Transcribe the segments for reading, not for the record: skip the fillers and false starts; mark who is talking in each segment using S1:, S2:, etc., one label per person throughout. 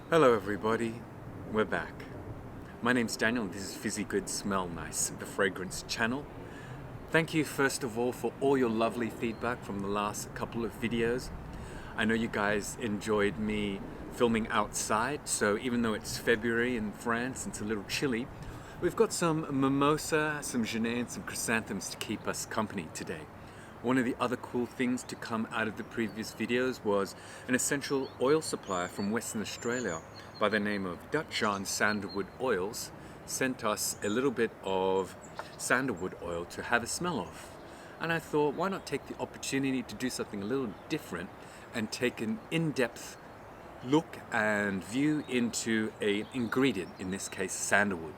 S1: Hello everybody, we're back. My name's Daniel and this is Fizzy Good Smell Nice, the fragrance channel. Thank you first of all for all your lovely feedback from the last couple of videos. I know you guys enjoyed me filming outside, so even though it's February in France and it's a little chilly, we've got some mimosa, some Genet and some chrysanthemums to keep us company today. One of the other cool things to come out of the previous videos was an essential oil supplier from Western Australia by the name of Sandalwood Oils sent us a little bit of sandalwood oil to have a smell of. And I thought, why not take the opportunity to do something a little different and take an in-depth look and view into an ingredient, in this case sandalwood.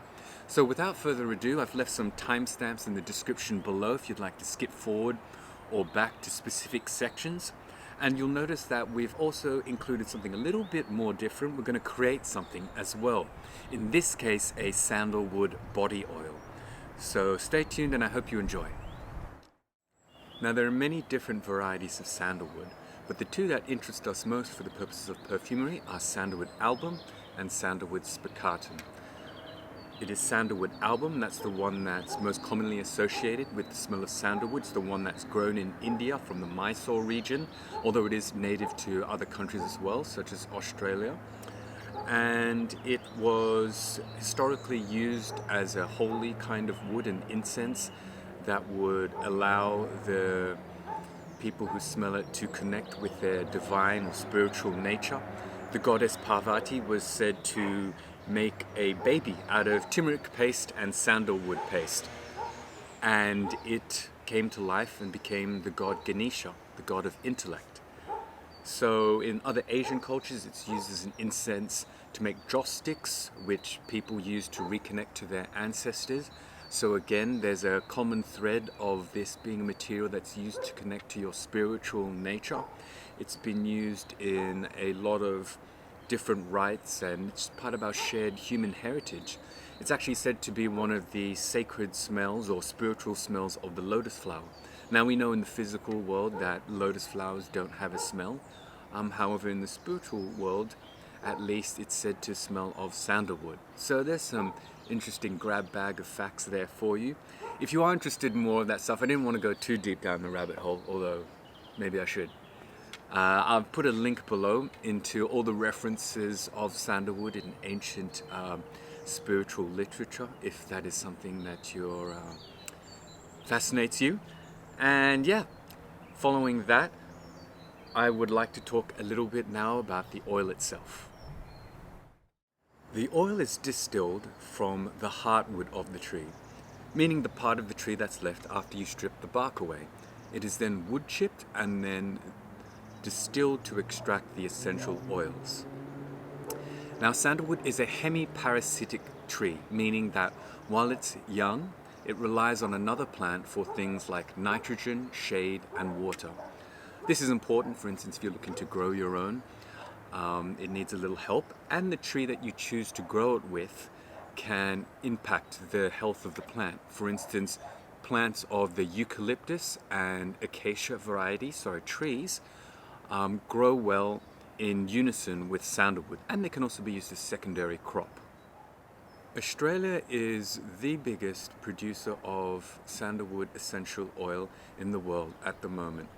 S1: So without further ado, I've left some timestamps in the description below if you'd like to skip forward or back to specific sections. And you'll notice that we've also included something a little bit more different. We're going to create something as well. In this case, a sandalwood body oil. So stay tuned and I hope you enjoy. Now there are many different varieties of sandalwood, but the two that interest us most for the purposes of perfumery are Sandalwood Album and Sandalwood Spiccatum. It is Sandalwood Album, that's the one that's most commonly associated with the smell of sandalwood. It's the one that's grown in India from the Mysore region, although it is native to other countries as well, such as Australia. And it was historically used as a holy kind of wood and incense that would allow the people who smell it to connect with their divine or spiritual nature. The goddess Parvati was said to make a baby out of turmeric paste and sandalwood paste, and it came to life and became the god Ganesha, the god of intellect. So in other Asian cultures it's used as an incense to make joss sticks, which people use to reconnect to their ancestors. So again, there's a common thread of this being a material that's used to connect to your spiritual nature. It's been used in a lot of different rites and it's part of our shared human heritage. It's actually said to be one of the sacred smells or spiritual smells of the lotus flower. Now we know in the physical world that lotus flowers don't have a smell. However, in the spiritual world, at least it's said to smell of sandalwood. So there's some interesting grab bag of facts there for you. If you are interested in more of that stuff, I didn't want to go too deep down the rabbit hole, although maybe I should. I've put a link below into all the references of sandalwood in ancient spiritual literature, if that is something that fascinates you. And yeah, following that, I would like to talk a little bit now about the oil itself. The oil is distilled from the heartwood of the tree, meaning the part of the tree that's left after you strip the bark away. It is then wood chipped and then distilled to extract the essential oils. Now sandalwood is a hemiparasitic tree, meaning that while it's young, it relies on another plant for things like nitrogen, shade and water. This is important, for instance, if you're looking to grow your own. It needs a little help, and the tree that you choose to grow it with can impact the health of the plant. For instance, plants of the eucalyptus and acacia variety, trees, grow well in unison with sandalwood, and they can also be used as secondary crop. Australia is the biggest producer of sandalwood essential oil in the world at the moment.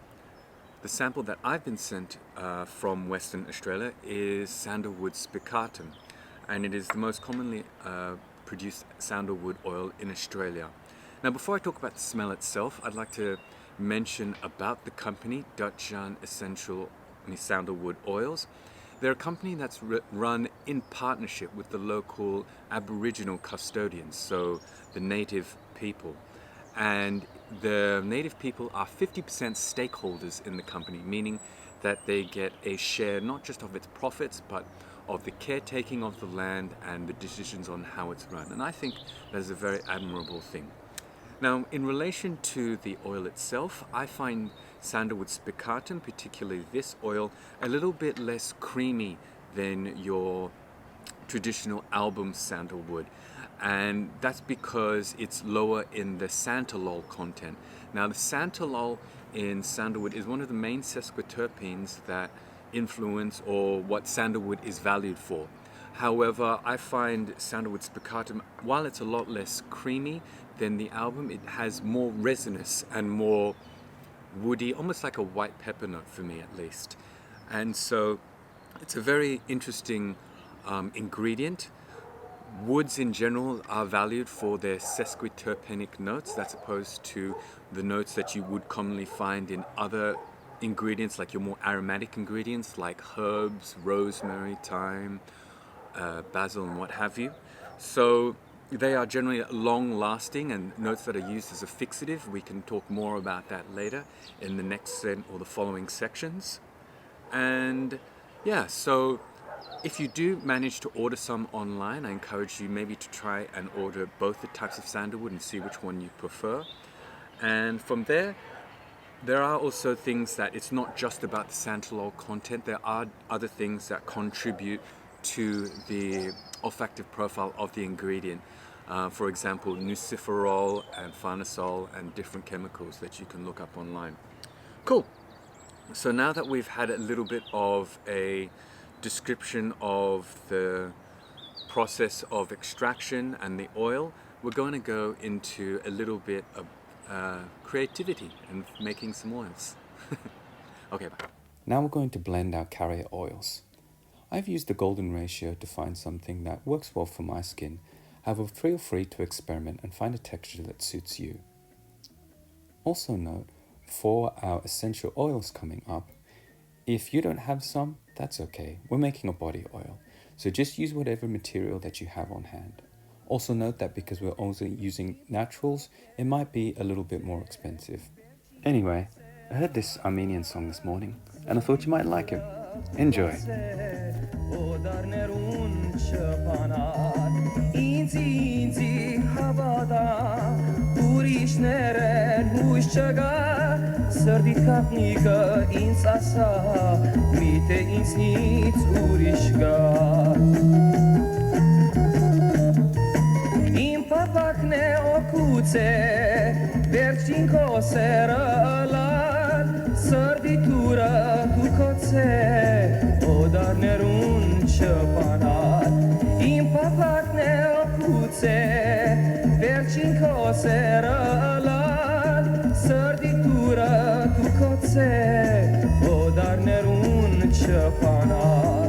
S1: The sample that I've been sent from Western Australia is Sandalwood Spiccatum, and it is the most commonly produced sandalwood oil in Australia. Now before I talk about the smell itself, I'd like to mention about the company, Dutchan Sandalwood Oils. They're a company that's run in partnership with the local Aboriginal custodians, so the native people. And the native people are 50% stakeholders in the company, meaning that they get a share not just of its profits, but of the caretaking of the land and the decisions on how it's run. And I think that is a very admirable thing. Now, in relation to the oil itself, I find Sandalwood Spiccatum, particularly this oil, a little bit less creamy than your traditional album sandalwood. And that's because it's lower in the santalol content. Now, the santalol in sandalwood is one of the main sesquiterpenes that influence or what sandalwood is valued for. However, I find Sandalwood Spiccatum, while it's a lot less creamy than the album, it has more resinous and more woody, almost like a white pepper note for me at least. And so it's a very interesting ingredient. Woods in general are valued for their sesquiterpenic notes. That's opposed to the notes that you would commonly find in other ingredients, like your more aromatic ingredients like herbs, rosemary, thyme, basil and what have you. So they are generally long-lasting and notes that are used as a fixative. We can talk more about that later in the next or the following sections. And yeah, so if you do manage to order some online, I encourage you maybe to try and order both the types of sandalwood and see which one you prefer. And from there are also things that it's not just about the santalol content. There are other things that contribute to the olfactive profile of the ingredient. For example, nuciferol and farnesol and different chemicals that you can look up online. Cool. So now that we've had a little bit of a description of the process of extraction and the oil, we're going to go into a little bit of creativity and making some oils. Okay, bye.
S2: Now we're going to blend our carrier oils. I've used the golden ratio to find something that works well for my skin. However, feel free to experiment and find a texture that suits you. Also note, for our essential oils coming up, if you don't have some, that's okay. We're making a body oil, so just use whatever material that you have on hand. Also note that because we're also using naturals, it might be a little bit more expensive. Anyway, I heard this Armenian song this morning, and I thought you might like it. Enjoy.
S3: Sărditură tu coțe, o dar nerun șăpanat. Impapac ne ocuțe, vercin coseră lat. Sărditură tu coțe, o dar nerun șăpanat.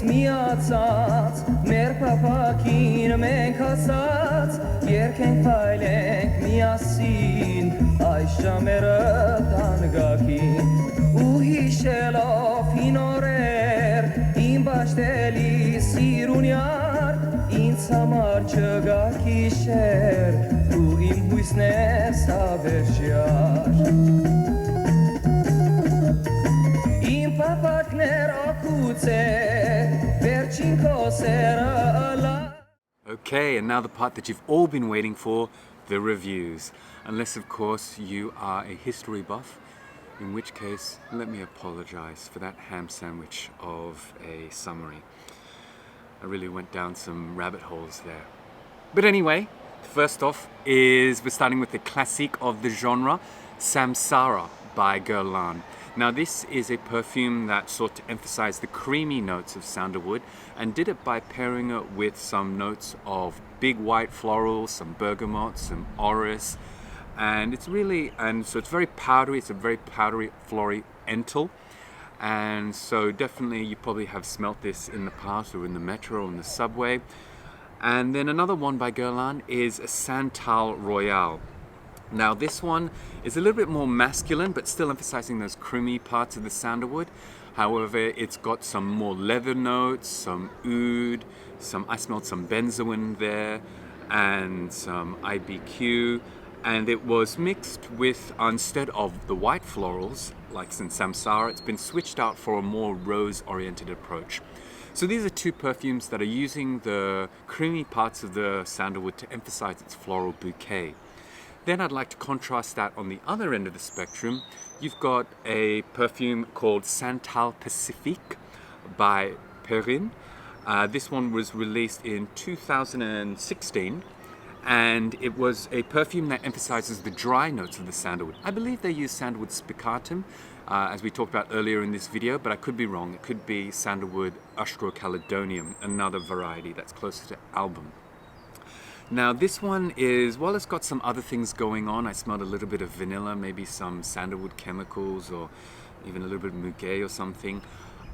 S3: Miațați, merg papachin, menk hasați, ierken failenk miasin, aisha meră tangakin. Uhi shelo finorer, in bashteli siruniar, in samar çöga kisher, tu im huisne saverjar. In papakner okuce,
S1: Okay, and now the part that you've all been waiting for, the reviews. Unless, of course, you are a history buff, in which case, let me apologize for that ham sandwich of a summary. I really went down some rabbit holes there. But anyway, first off we're starting with the classique of the genre, Samsara by Guerlain. Now this is a perfume that sought to emphasize the creamy notes of sandalwood and did it by pairing it with some notes of big white florals, some bergamot, some orris, and so it's very powdery. It's a very powdery, flory ental, and so definitely you probably have smelt this in the past or in the metro or in the subway. And then another one by Guerlain is a Santal Royale. Now this one is a little bit more masculine, but still emphasizing those creamy parts of the sandalwood. However, it's got some more leather notes, some oud, I smelled some benzoin there, and some IBQ. And it was mixed with, instead of the white florals, like in Samsara, it's been switched out for a more rose-oriented approach. So these are two perfumes that are using the creamy parts of the sandalwood to emphasize its floral bouquet. Then I'd like to contrast that on the other end of the spectrum. You've got a perfume called Santal Pacifique by Perrine. This one was released in 2016, and it was a perfume that emphasizes the dry notes of the sandalwood. I believe they use Sandalwood spicatum, as we talked about earlier in this video, but I could be wrong. It could be Sandalwood Austrocalidonium, another variety that's closer to album. Now this one is, well, it's got some other things going on. I smelled a little bit of vanilla, maybe some sandalwood chemicals, or even a little bit of muguet or something.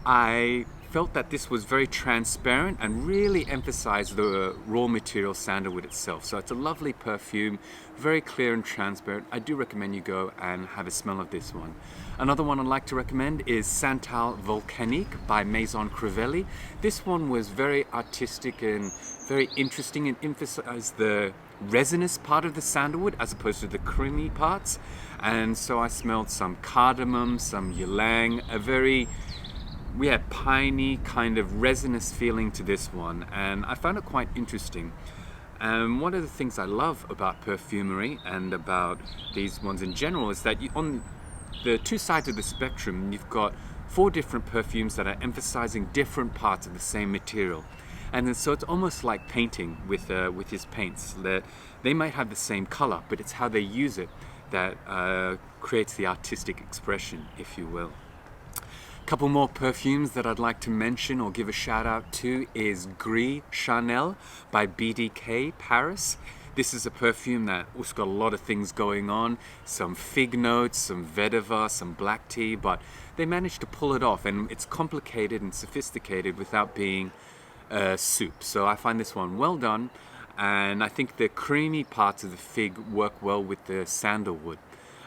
S1: I felt that this was very transparent and really emphasized the raw material sandalwood itself. So it's a lovely perfume, very clear and transparent. I do recommend you go and have a smell of this one. Another one I'd like to recommend is Santal Volcanique by Maison Crivelli. This one was very artistic and very interesting and emphasized the resinous part of the sandalwood as opposed to the creamy parts. And so I smelled some cardamom, some ylang, we had piney kind of resinous feeling to this one, and I found it quite interesting. One of the things I love about perfumery and about these ones in general is that on the two sides of the spectrum, you've got 4 different perfumes that are emphasizing different parts of the same material. And then, so it's almost like painting with his paints. They might have the same color, but it's how they use it that creates the artistic expression, if you will. Couple more perfumes that I'd like to mention or give a shout out to is Gris Chanel by BDK Paris. This is a perfume that's got a lot of things going on, some fig notes, some vetiver, some black tea, but they managed to pull it off, and it's complicated and sophisticated without being soup. So I find this one well done, and I think the creamy parts of the fig work well with the sandalwood.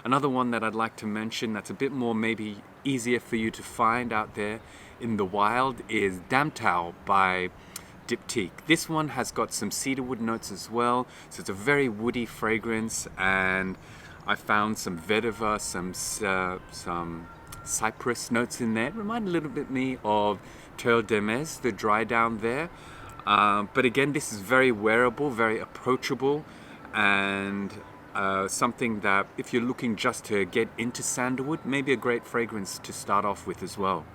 S1: Another one that I'd like to mention that's a bit more maybe easier for you to find out there in the wild is Santal by Diptyque. This one has got some cedarwood notes as well, so it's a very woody fragrance, and I found some vetiver, some cypress notes in there. It reminded a little bit me of Terre d'Hermès, the dry down there. But again, this is very wearable, very approachable, and something that if you're looking just to get into sandalwood, maybe a great fragrance to start off with as well.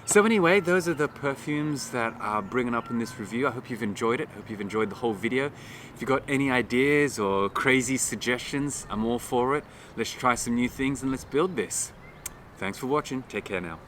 S1: So anyway, those are the perfumes that are bringing up in this review. I hope you've enjoyed it. I hope you've enjoyed the whole video. If you've got any ideas or crazy suggestions, I'm all for it. Let's try some new things and let's build this. Thanks for watching. Take care now.